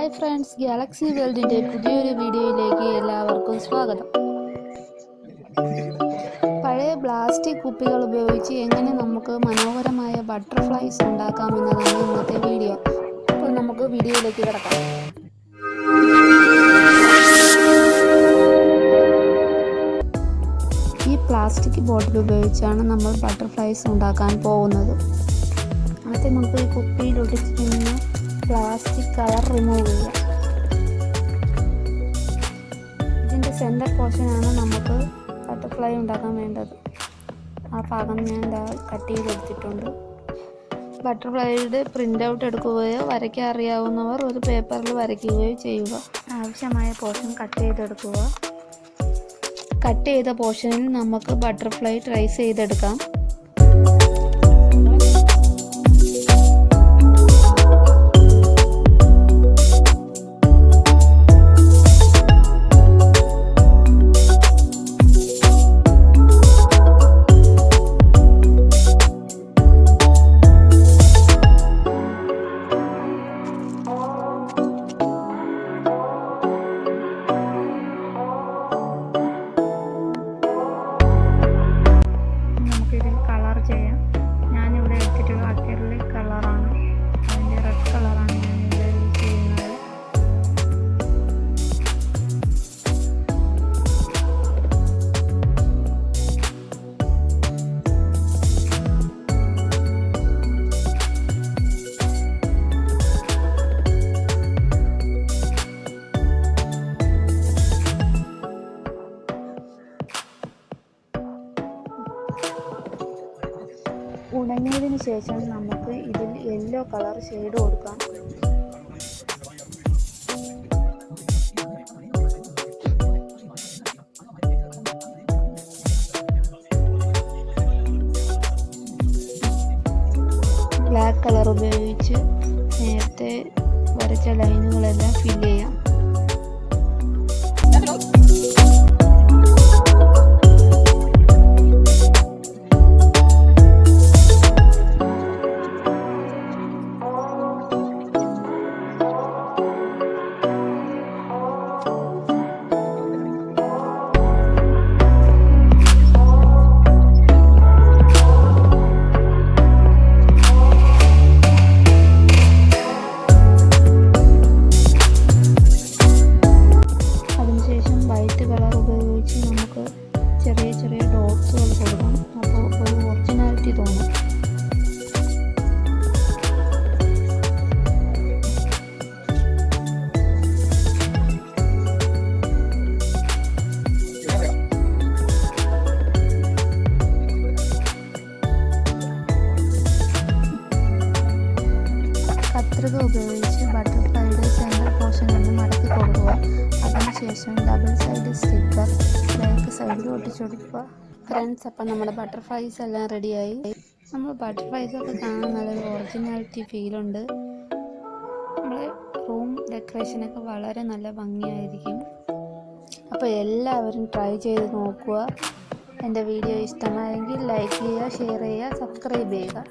Hi friends, Galaxy വേൾഡിൻ്റെ പുതിയൊരു വീഡിയോയിലേക്ക് എല്ലാവർക്കും സ്വാഗതം. പഴയ പ്ലാസ്റ്റിക് കുപ്പികൾ ഉപയോഗിച്ച് എങ്ങനെ നമുക്ക് മനോഹരമായ ബട്ടർഫ്ലൈസ് ഉണ്ടാക്കാമെന്നതാണ് ഇന്നത്തെ വീഡിയോ. അപ്പോൾ നമുക്ക് വീഡിയോയിലേക്ക് കിടക്കാം. ഈ പ്ലാസ്റ്റിക് ബോട്ടിൽ ഉപയോഗിച്ചാണ് നമ്മൾ ബട്ടർഫ്ലൈസ് ഉണ്ടാക്കാൻ പോകുന്നത്. ആദ്യം നമുക്ക് ഈ കുപ്പിയിൽ ഒട്ടിച്ചിരിക്കുന്ന പ്ലാസ്റ്റിക് കവർ റിമൂവ് ചെയ്യാം. ഇതിൻ്റെ സെൻറ്റർ പോർഷനാണ് നമുക്ക് ബട്ടർഫ്ലൈ ഉണ്ടാക്കാൻ വേണ്ടത്. ആ ഭാഗം ഞാൻ കട്ട് ചെയ്തെടുത്തിട്ടുണ്ട്. ബട്ടർഫ്ലൈയുടെ പ്രിൻ്റ് ഔട്ട് എടുക്കുകയോ വരയ്ക്കാൻ അറിയാവുന്നവർ ഒരു പേപ്പറിൽ വരയ്ക്കുകയോ ചെയ്യുക. ആവശ്യമായ പോർഷൻ കട്ട് ചെയ്തെടുക്കുക. കട്ട് ചെയ്ത പോർഷനിൽ നമുക്ക് ബട്ടർഫ്ലൈ ട്രേസ് ചെയ്തെടുക്കാം. ഞാനിവിടെ എടുത്തിട്ടുള്ള അക്രിലിക് കളറാണ്. അതിൻ്റെ റെഡ് കളറാണ് ഞാനിവിടെ യൂസ് ചെയ്യുന്നത്. ഉണങ്ങിയതിന് ശേഷം നമുക്ക് ഇതിൽ യെല്ലോ കളർ ഷെയ്ഡ് കൊടുക്കാം. ബ്ലാക്ക് കളർ ഉപയോഗിച്ച് നേരത്തെ വരച്ച ലൈനുകളെല്ലാം ഫില്ല് ചെയ്യാം. വൈറ്റ് കളർ ഉപയോഗിച്ച് നമുക്ക് ചെറിയ ചെറിയ ഡോട്ട്സുകൾ കൊടുക്കാം. അപ്പോൾ ഒരു ഒറിജിനാലിറ്റി തോന്നും. കത്രിക ഉപയോഗിച്ച് ബട്ടർഫ്ലൈയുടെ സെൻറ്റർ പോർഷൻ ഒന്ന് മടക്കി കൊടുക്കുക. അതിനുശേഷം ഡബിൾ സൈഡ് സ്റ്റിക്കർ ബാക്ക് സൈഡിൽ ഒട്ടിച്ചൊടുക്കുക. ഫ്രണ്ട്സ്, അപ്പം നമ്മുടെ ബട്ടർഫ്ലൈസ് എല്ലാം റെഡിയായി. നമ്മൾ ബട്ടർഫ്ലൈസൊക്കെ കാണാൻ നല്ലൊരു ഒറിജിനാലിറ്റി ഫീലുണ്ട്. നമ്മുടെ റൂം ഡെക്കറേഷനൊക്കെ വളരെ നല്ല ഭംഗിയായിരിക്കും. അപ്പോൾ എല്ലാവരും ട്രൈ ചെയ്ത് നോക്കുക. എൻ്റെ വീഡിയോ ഇഷ്ടമായെങ്കിൽ ലൈക്ക് ചെയ്യുക, ഷെയർ ചെയ്യുക, സബ്സ്ക്രൈബ് ചെയ്യുക.